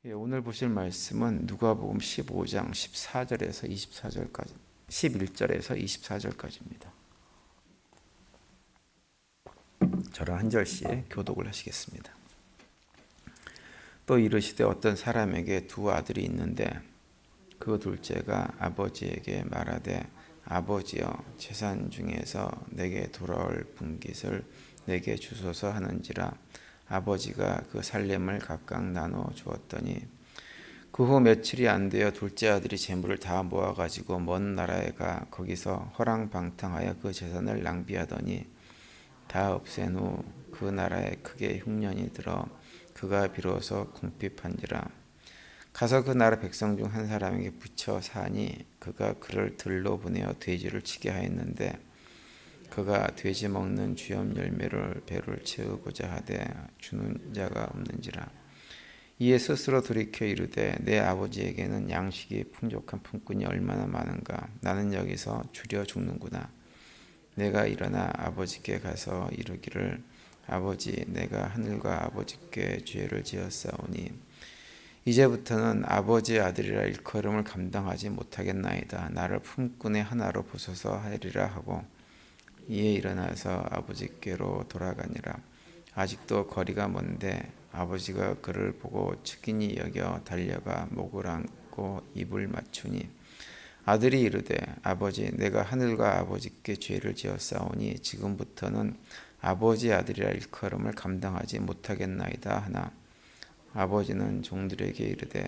오늘 보실 말씀은 누가복음 15장 14절에서 24절까지, 11절에서 24절까지입니다. 저랑 한 절씩 교독을 하시겠습니다. 또 이르시되 어떤 사람에게 두 아들이 있는데 그 둘째가 아버지에게 말하되 아버지여 재산 중에서 내게 돌아올 분깃을 내게 주소서 하는지라 아버지가 그 살림을 각각 나눠 주었더니 그 후 며칠이 안 되어 둘째 아들이 재물을 다 모아가지고 먼 나라에 가 거기서 허랑방탕하여 그 재산을 낭비하더니 다 없앤 후 그 나라에 크게 흉년이 들어 그가 비로소 궁핍한지라 가서 그 나라 백성 중 한 사람에게 붙여 사니 그가 그를 들로 보내어 돼지를 치게 하였는데 그가 돼지 먹는 주염 열매를 배를 채우고자 하되 주는 자가 없는지라 이에 스스로 돌이켜 이르되 내 아버지에게는 양식이 풍족한 품꾼이 얼마나 많은가 나는 여기서 주려 죽는구나. 내가 일어나 아버지께 가서 이르기를 아버지 내가 하늘과 아버지께 죄를 지었사오니 이제부터는 아버지의 아들이라 일컬음을 감당하지 못하겠나이다. 나를 품꾼의 하나로 보소서 하리라 하고 이에 일어나서 아버지께로 돌아가니라. 아직도 거리가 먼데 아버지가 그를 보고 측은히 여겨 달려가 목을 안고 입을 맞추니 아들이 이르되 아버지 내가 하늘과 아버지께 죄를 지었사오니 지금부터는 아버지의 아들이라 일컬음을 감당하지 못하겠나이다 하나 아버지는 종들에게 이르되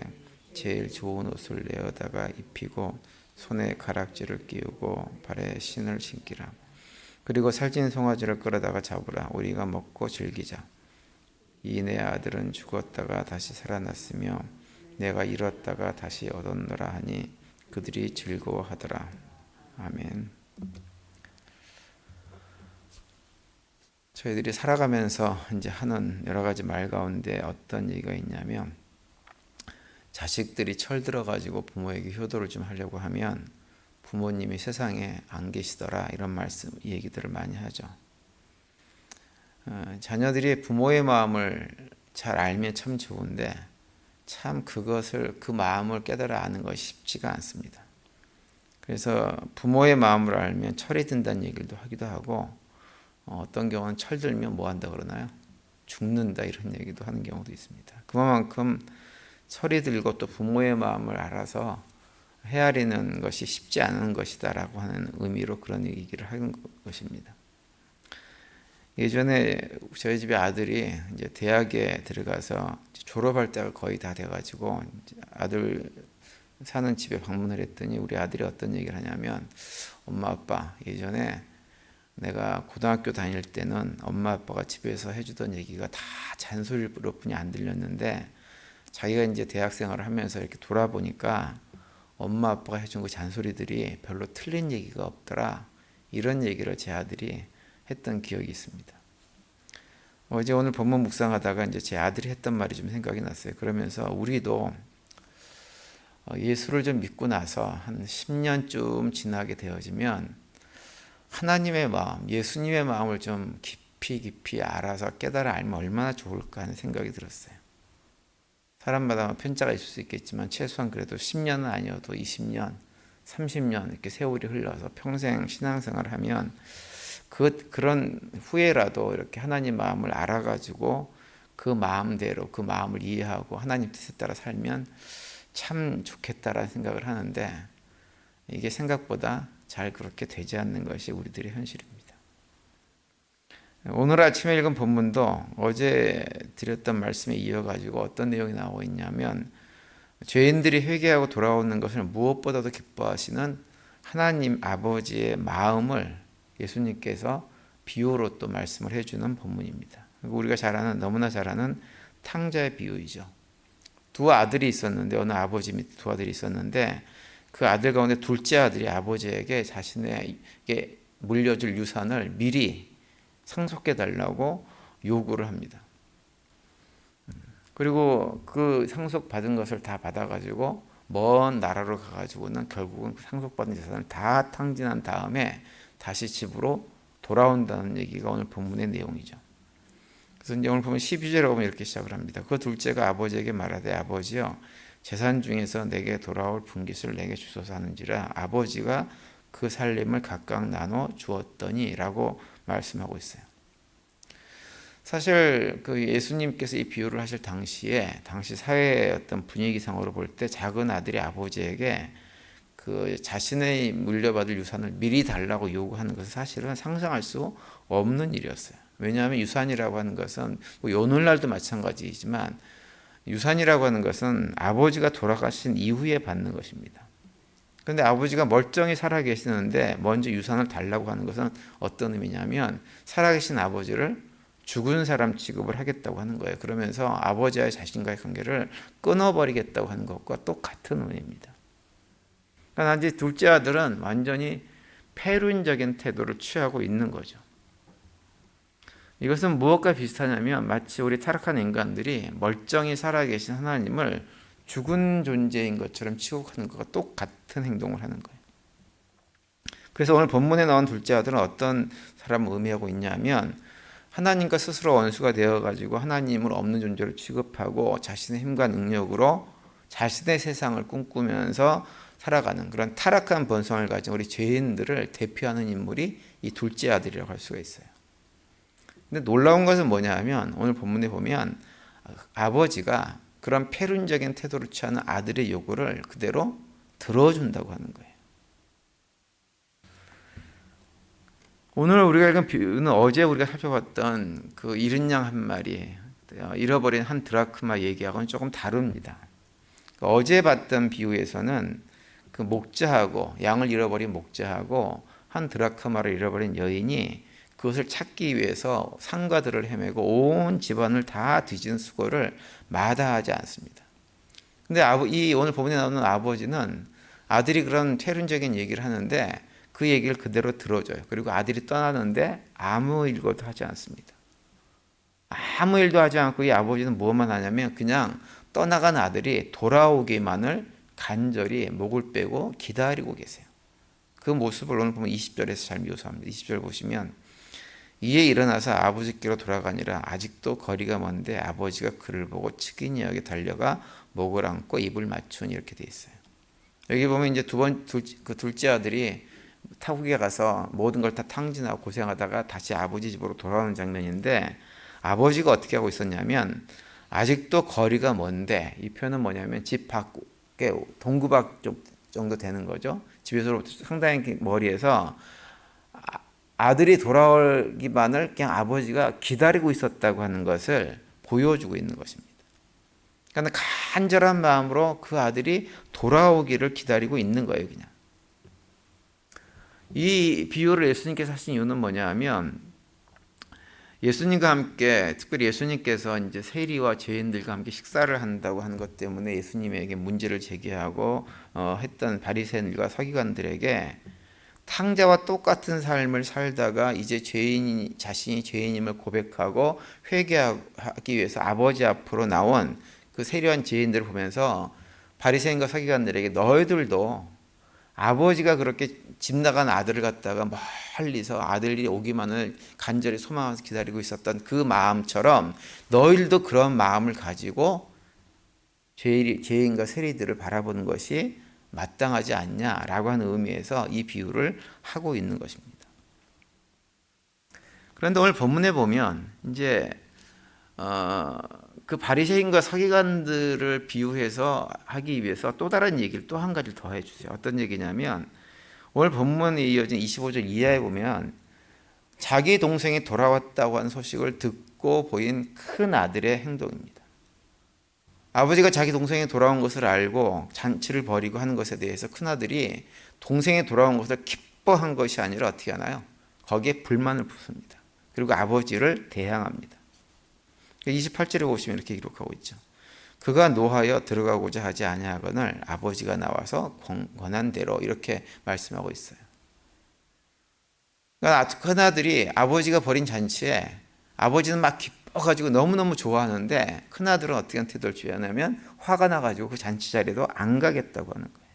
제일 좋은 옷을 내어다가 입히고 손에 가락지를 끼우고 발에 신을 신기라. 그리고 살찐 송아지를 끌어다가 잡으라. 우리가 먹고 즐기자. 이 내 아들은 죽었다가 다시 살아났으며 내가 잃었다가 다시 얻었노라 하니 그들이 즐거워하더라. 아멘. 저희들이 살아가면서 이제 하는 여러 가지 말 가운데 어떤 얘기가 있냐면 자식들이 철들어가지고 부모에게 효도를 좀 하려고 하면 부모님이 세상에 안 계시더라 이런 말씀 얘기들을 많이 하죠. 자녀들이 부모의 마음을 잘 알면 참 좋은데 참 그 마음을 깨달아 아는 것이 쉽지가 않습니다. 그래서 부모의 마음을 알면 철이 든다는 얘기도 하기도 하고 어떤 경우는 철들면 뭐 한다 그러나요? 죽는다 이런 얘기도 하는 경우도 있습니다. 그만큼 철이 들고 또 부모의 마음을 알아서 헤아리는 것이 쉽지 않은 것이다라고 하는 의미로 그런 얘기를 하는 것입니다. 예전에 저희 집에 아들이 이제 대학에 들어가서 졸업할 때가 거의 다 돼가지고 아들 사는 집에 방문을 했더니 우리 아들이 어떤 얘기를 하냐면 엄마 아빠 예전에 내가 고등학교 다닐 때는 엄마 아빠가 집에서 해주던 얘기가 다 잔소리뿐이 안 들렸는데 자기가 이제 대학 생활을 하면서 이렇게 돌아보니까 엄마 아빠가 해준 그 잔소리들이 별로 틀린 얘기가 없더라 이런 얘기를 제 아들이 했던 기억이 있습니다. 어제 오늘 본문 묵상하다가 이제 제 아들이 했던 말이 좀 생각이 났어요. 그러면서 우리도 예수를 좀 믿고 나서 한 10년쯤 지나게 되어지면 하나님의 마음, 예수님의 마음을 좀 깊이 알아서 깨달아 알면 얼마나 좋을까 하는 생각이 들었어요. 사람마다 편차가 있을 수 있겠지만 최소한 그래도 10년은 아니어도 20년, 30년 이렇게 세월이 흘러서 평생 신앙생활을 하면 그런 후에라도 이렇게 하나님 마음을 알아가지고 그 마음대로 그 마음을 이해하고 하나님 뜻에 따라 살면 참 좋겠다라는 생각을 하는데 이게 생각보다 잘 그렇게 되지 않는 것이 우리들의 현실입니다. 오늘 아침에 읽은 본문도 어제 드렸던 말씀에 이어가지고 어떤 내용이 나오고 있냐면 죄인들이 회개하고 돌아오는 것을 무엇보다도 기뻐하시는 하나님 아버지의 마음을 예수님께서 비유로 또 말씀을 해주는 본문입니다. 우리가 너무나 잘 아는 탕자의 비유이죠. 두 아들이 있었는데 어느 아버지 밑에 두 아들이 있었는데 그 아들 가운데 둘째 아들이 아버지에게 자신에게 물려줄 유산을 미리 상속해 달라고 요구를 합니다. 그리고 그 상속받은 것을 다 받아가지고 먼 나라로 가가지고는 결국은 그 상속받은 재산을 다 탕진한 다음에 다시 집으로 돌아온다는 얘기가 오늘 본문의 내용이죠. 그래서 이제 오늘 보면 12절에 보면 이렇게 시작을 합니다. 그 둘째가 아버지에게 말하되 아버지여 재산 중에서 내게 돌아올 분깃을 내게 주소서 하는지라 아버지가 그 살림을 각각 나눠 주었더니라고 말씀하고 있어요. 사실 그 예수님께서 이 비유를 하실 당시에 당시 사회의 어떤 분위기상으로 볼 때 작은 아들이 아버지에게 그 자신의 물려받을 유산을 미리 달라고 요구하는 것은 사실은 상상할 수 없는 일이었어요. 왜냐하면 유산이라고 하는 것은 뭐 오늘날도 마찬가지이지만 유산이라고 하는 것은 아버지가 돌아가신 이후에 받는 것입니다. 그런데 아버지가 멀쩡히 살아계시는데 먼저 유산을 달라고 하는 것은 어떤 의미냐면 살아계신 아버지를 죽은 사람 취급을 하겠다고 하는 거예요. 그러면서 아버지와 자신과의 관계를 끊어버리겠다고 하는 것과 똑같은 의미입니다. 그러니까 이제 둘째 아들은 완전히 패륜적인 태도를 취하고 있는 거죠. 이것은 무엇과 비슷하냐면 마치 우리 타락한 인간들이 멀쩡히 살아계신 하나님을 죽은 존재인 것처럼 취급하는 것과 똑같은 행동을 하는 거예요. 그래서 오늘 본문에 나온 둘째 아들은 어떤 사람을 의미하고 있냐면 하나님과 스스로 원수가 되어가지고 하나님을 없는 존재로 취급하고 자신의 힘과 능력으로 자신의 세상을 꿈꾸면서 살아가는 그런 타락한 본성을 가진 우리 죄인들을 대표하는 인물이 이 둘째 아들이라고 할 수가 있어요. 근데 놀라운 것은 뭐냐 하면 오늘 본문에 보면 아버지가 그런 패륜적인 태도를 취하는 아들의 요구를 그대로 들어준다고 하는 거예요. 오늘 우리가 읽은 비유는 어제 우리가 살펴봤던 그 잃은 양 한 마리, 잃어버린 한 드라크마 얘기하고는 조금 다릅니다. 어제 봤던 비유에서는 그 목자하고 양을 잃어버린 목자하고 한 드라크마를 잃어버린 여인이 그것을 찾기 위해서 산과들을 헤매고 온 집안을 다 뒤진 수고를 마다하지 않습니다. 근데 이 오늘 본문에 나오는 아버지는 아들이 그런 패륜적인 얘기를 하는데 그 얘기를 그대로 들어줘요. 그리고 아들이 떠나는데 아무 일도 하지 않습니다. 아무 일도 하지 않고 이 아버지는 무엇만 하냐면 그냥 떠나간 아들이 돌아오기만을 간절히 목을 빼고 기다리고 계세요. 그 모습을 오늘 보면 20절에서 잘 묘사합니다. 20절 보시면 이에 일어나서 아버지께로 돌아가니라 아직도 거리가 먼데 아버지가 그를 보고 측은히 여기 달려가 목을 안고 입을 맞추니 이렇게 돼 있어요. 여기 보면 이제 그 둘째 아들이 타국에 가서 모든 걸 다 탕진하고 고생하다가 다시 아버지 집으로 돌아오는 장면인데 아버지가 어떻게 하고 있었냐면 아직도 거리가 먼데 이 표현은 뭐냐면 집 밖에 동구밖 정도 되는 거죠. 집에서 상당히 머리에서 아들이 돌아오기만을 그냥 아버지가 기다리고 있었다고 하는 것을 보여주고 있는 것입니다. 그러니까 간절한 마음으로 그 아들이 돌아오기를 기다리고 있는 거예요. 그냥. 이 비유를 예수님께서 하신 이유는 뭐냐 하면 예수님과 함께 특별히 예수님께서 이제 세리와 죄인들과 함께 식사를 한다고 하는 것 때문에 예수님에게 문제를 제기하고 했던 바리새인들과 서기관들에게 탕자와 똑같은 삶을 살다가 이제 자신이 죄인임을 고백하고 회개하기 위해서 아버지 앞으로 나온 그 세리와 죄인들을 보면서 바리새인과 서기관들에게 너희들도 아버지가 그렇게 집 나간 아들을 갖다가 멀리서 아들이 오기만을 간절히 소망하면서 기다리고 있었던 그 마음처럼 너희들도 그런 마음을 가지고 죄인과 세리들을 바라보는 것이 마땅하지 않냐라고 하는 의미에서 이 비유를 하고 있는 것입니다. 그런데 오늘 본문에 보면 이제 그 바리새인과 서기관들을 비유해서 하기 위해서 또 다른 얘기를 또 한 가지 더 해주세요. 어떤 얘기냐면 오늘 본문에 이어진 25절 이하에 보면 자기 동생이 돌아왔다고 하는 소식을 듣고 보인 큰 아들의 행동입니다. 아버지가 자기 동생이 돌아온 것을 알고 잔치를 벌이고 하는 것에 대해서 큰아들이 동생이 돌아온 것을 기뻐한 것이 아니라 어떻게 하나요? 거기에 불만을 품습니다. 그리고 아버지를 대항합니다. 28절에 보시면 이렇게 기록하고 있죠. 그가 노하여 들어가고자 하지 아니하거늘 아버지가 나와서 권한 대로 이렇게 말씀하고 있어요. 그러니까 큰아들이 아버지가 벌인 잔치에 아버지는 막 기뻐가지고 너무너무 좋아하는데 큰아들은 어떻게 태도를 취하냐면 화가 나가지고 그 잔치 자리에도 안 가겠다고 하는 거예요.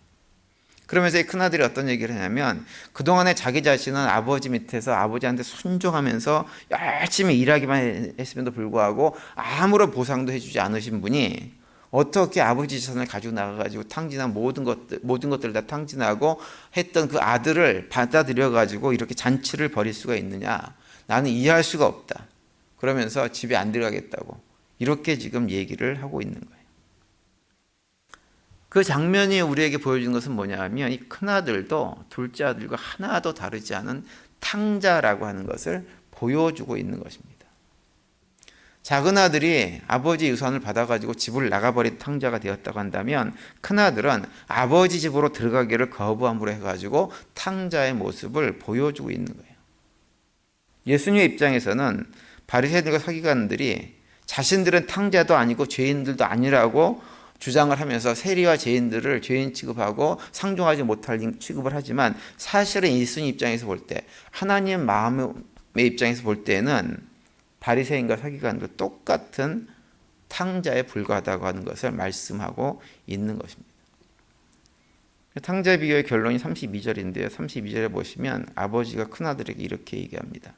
그러면서 이 큰아들이 어떤 얘기를 하냐면 그동안에 자기 자신은 아버지 밑에서 아버지한테 순종하면서 열심히 일하기만 했음에도 불구하고 아무런 보상도 해주지 않으신 분이 어떻게 아버지 재산을 가지고 나가가지고 탕진한 모든 것들을 다 탕진하고 했던 그 아들을 받아들여가지고 이렇게 잔치를 벌일 수가 있느냐. 나는 이해할 수가 없다. 그러면서 집에 안 들어가겠다고 이렇게 지금 얘기를 하고 있는 거예요. 그 장면이 우리에게 보여주는 것은 뭐냐 하면 이 큰아들도 둘째 아들과 하나도 다르지 않은 탕자라고 하는 것을 보여주고 있는 것입니다. 작은 아들이 아버지 유산을 받아가지고 집을 나가버린 탕자가 되었다고 한다면 큰아들은 아버지 집으로 들어가기를 거부함으로 해가지고 탕자의 모습을 보여주고 있는 거예요. 예수님의 입장에서는 바리새인들과 서기관들이 자신들은 탕자도 아니고 죄인들도 아니라고 주장을 하면서 세리와 죄인들을 죄인 취급하고 상종하지 못할 취급을 하지만 사실은 예수님 입장에서 볼 때 하나님 마음의 입장에서 볼 때는 바리새인과 서기관도 똑같은 탕자에 불과하다고 하는 것을 말씀하고 있는 것입니다. 탕자 비유의 결론이 32절인데요. 32절에 보시면 아버지가 큰아들에게 이렇게 얘기합니다.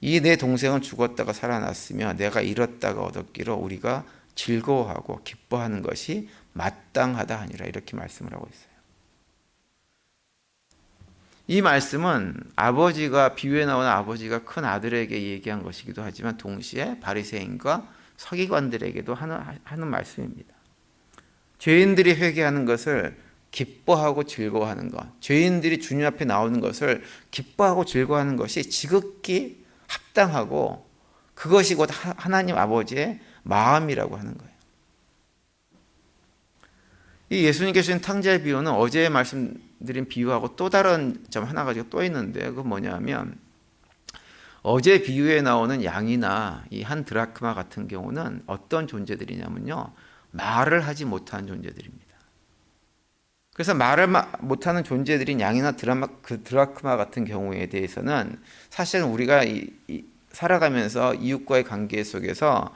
이 내 동생은 죽었다가 살아났으며 내가 잃었다가 얻었기로 우리가 즐거워하고 기뻐하는 것이 마땅하다 하니라 이렇게 말씀을 하고 있어요. 이 말씀은 아버지가 비유에 나오는 아버지가 큰 아들에게 얘기한 것이기도 하지만 동시에 바리새인과 서기관들에게도 하는 말씀입니다. 죄인들이 회개하는 것을 기뻐하고 즐거워하는 것, 죄인들이 주님 앞에 나오는 것을 기뻐하고 즐거워하는 것이 지극히 합당하고 그것이 곧 하나님 아버지의 마음이라고 하는 거예요. 이 예수님께서 주신 탕자의 비유는 어제 말씀드린 비유하고 또 다른 점 하나 가지고 또 있는데 그건 뭐냐면 어제 비유에 나오는 양이나 이 한 드라크마 같은 경우는 어떤 존재들이냐면요. 말을 하지 못하는 존재들입니다. 그래서 말을 못하는 존재들인 양이나 드라크마 같은 경우에 대해서는 사실은 우리가 살아가면서 이웃과의 관계 속에서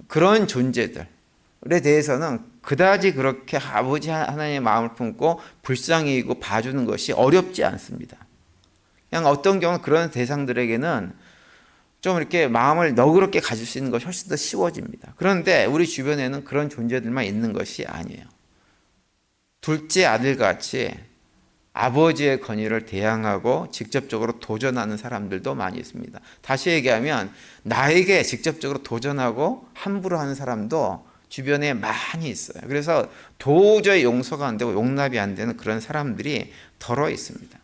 그런 존재들에 대해서는 그다지 그렇게 아버지 하나님의 마음을 품고 불쌍히 여기고 봐주는 것이 어렵지 않습니다. 그냥 어떤 경우는 그런 대상들에게는 좀 이렇게 마음을 너그럽게 가질 수 있는 것이 훨씬 더 쉬워집니다. 그런데 우리 주변에는 그런 존재들만 있는 것이 아니에요. 둘째 아들같이 아버지의 권위를 대항하고 직접적으로 도전하는 사람들도 많이 있습니다. 다시 얘기하면 나에게 직접적으로 도전하고 함부로 하는 사람도 주변에 많이 있어요. 그래서 도저히 용서가 안 되고 용납이 안 되는 그런 사람들이 덜어 있습니다.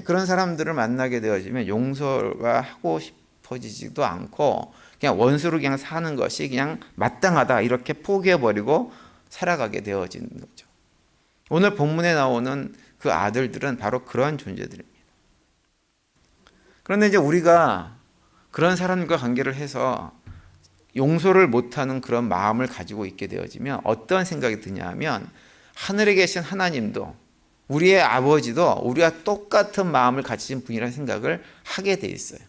그런 사람들을 만나게 되어지면 용서가 하고 싶어지지도 않고 그냥 원수로 그냥 사는 것이 그냥 마땅하다 이렇게 포기해버리고 살아가게 되어지는 거죠. 오늘 본문에 나오는 그 아들들은 바로 그러한 존재들입니다. 그런데 이제 우리가 그런 사람과 관계를 해서 용서를 못하는 그런 마음을 가지고 있게 되어지면 어떤 생각이 드냐 하면 하늘에 계신 하나님도 우리의 아버지도 우리와 똑같은 마음을 가지신 분이라는 생각을 하게 돼 있어요.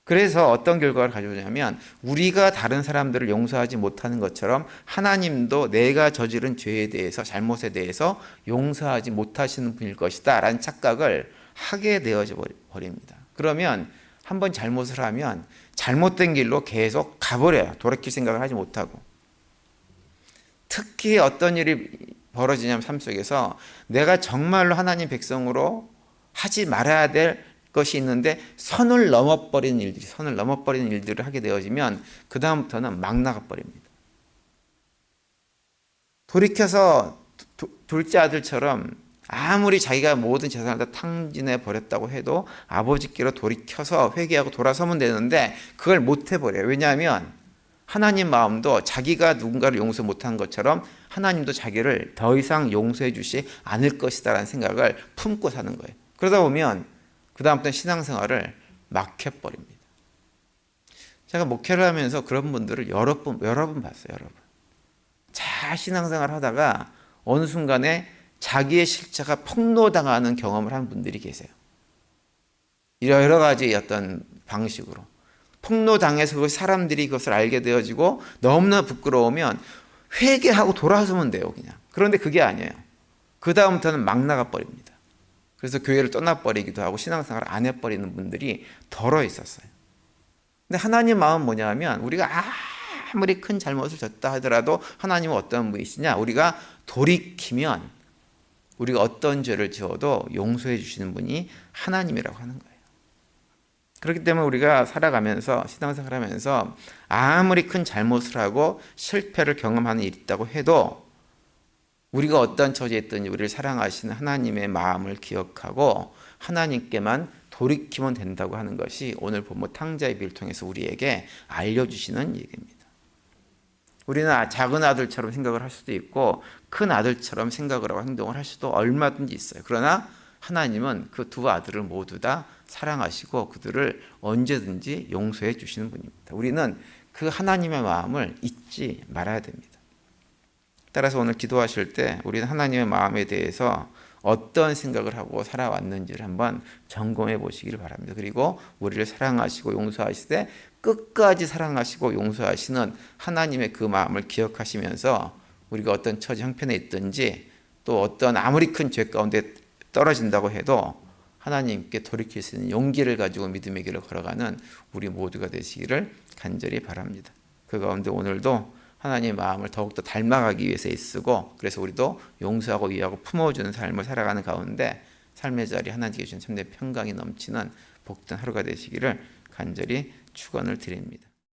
그래서 어떤 결과를 가져오냐면 우리가 다른 사람들을 용서하지 못하는 것처럼 하나님도 내가 저지른 죄에 대해서 잘못에 대해서 용서하지 못하시는 분일 것이다 라는 착각을 하게 되어져 버립니다. 그러면 한번 잘못을 하면 잘못된 길로 계속 가버려요. 돌이킬 생각을 하지 못하고. 특히 어떤 일이 벌어지냐면 삶 속에서 내가 정말로 하나님 백성으로 하지 말아야 될 것이 있는데 선을 넘어버리는 일들을 하게 되어지면 그 다음부터는 막 나가버립니다. 돌이켜서 둘째 아들처럼 아무리 자기가 모든 재산을 다 탕진해 버렸다고 해도 아버지께로 돌이켜서 회개하고 돌아서면 되는데 그걸 못 해버려요. 왜냐하면 하나님 마음도 자기가 누군가를 용서 못한 것처럼 하나님도 자기를 더 이상 용서해 주지 않을 것이다 라는 생각을 품고 사는 거예요. 그러다 보면 그 다음부터는 신앙생활을 막 해버립니다. 제가 목회를 하면서 그런 분들을 여러 번 봤어요. 여러 번. 잘 신앙생활 하다가 어느 순간에 자기의 실체가 폭로당하는 경험을 한 분들이 계세요. 여러 가지 어떤 방식으로. 폭로당해서 그 사람들이 그것을 알게 되어지고 너무나 부끄러우면 회개하고 돌아서면 돼요. 그냥. 그런데 그게 아니에요. 그 다음부터는 막 나가버립니다. 그래서 교회를 떠나버리기도 하고 신앙생활을 안 해버리는 분들이 덜어 있었어요. 근데 하나님 마음은 뭐냐 하면 우리가 아무리 큰 잘못을 졌다 하더라도 하나님은 어떤 분이시냐, 우리가 돌이키면 우리가 어떤 죄를 지어도 용서해 주시는 분이 하나님이라고 하는 거예요. 그렇기 때문에 우리가 살아가면서 신앙생활하면서 아무리 큰 잘못을 하고 실패를 경험하는 일이 있다고 해도 우리가 어떤 처지에 있든지 우리를 사랑하시는 하나님의 마음을 기억하고 하나님께만 돌이키면 된다고 하는 것이 오늘 본문 탕자의 비유를 통해서 우리에게 알려주시는 얘기입니다. 우리는 작은 아들처럼 생각을 할 수도 있고 큰 아들처럼 생각을 하고 행동을 할 수도 얼마든지 있어요. 그러나 하나님은 그 두 아들을 모두 다 사랑하시고 그들을 언제든지 용서해 주시는 분입니다. 우리는 그 하나님의 마음을 잊지 말아야 됩니다. 따라서 오늘 기도하실 때 우리는 하나님의 마음에 대해서 어떤 생각을 하고 살아왔는지를 한번 점검해 보시기를 바랍니다. 그리고 우리를 사랑하시고 용서하시되 끝까지 사랑하시고 용서하시는 하나님의 그 마음을 기억하시면서 우리가 어떤 처지 형편에 있든지 또 어떤 아무리 큰 죄 가운데 떨어진다고 해도 하나님께 돌이킬 수 있는 용기를 가지고 믿음의 길을 걸어가는 우리 모두가 되시기를 간절히 바랍니다. 그 가운데 오늘도 하나님의 마음을 더욱더 닮아가기 위해서 애쓰고 그래서 우리도 용서하고 이해하고 품어주는 삶을 살아가는 가운데 삶의 자리 하나님께 주신 참된 평강이 넘치는 복된 하루가 되시기를 간절히 축원을 드립니다.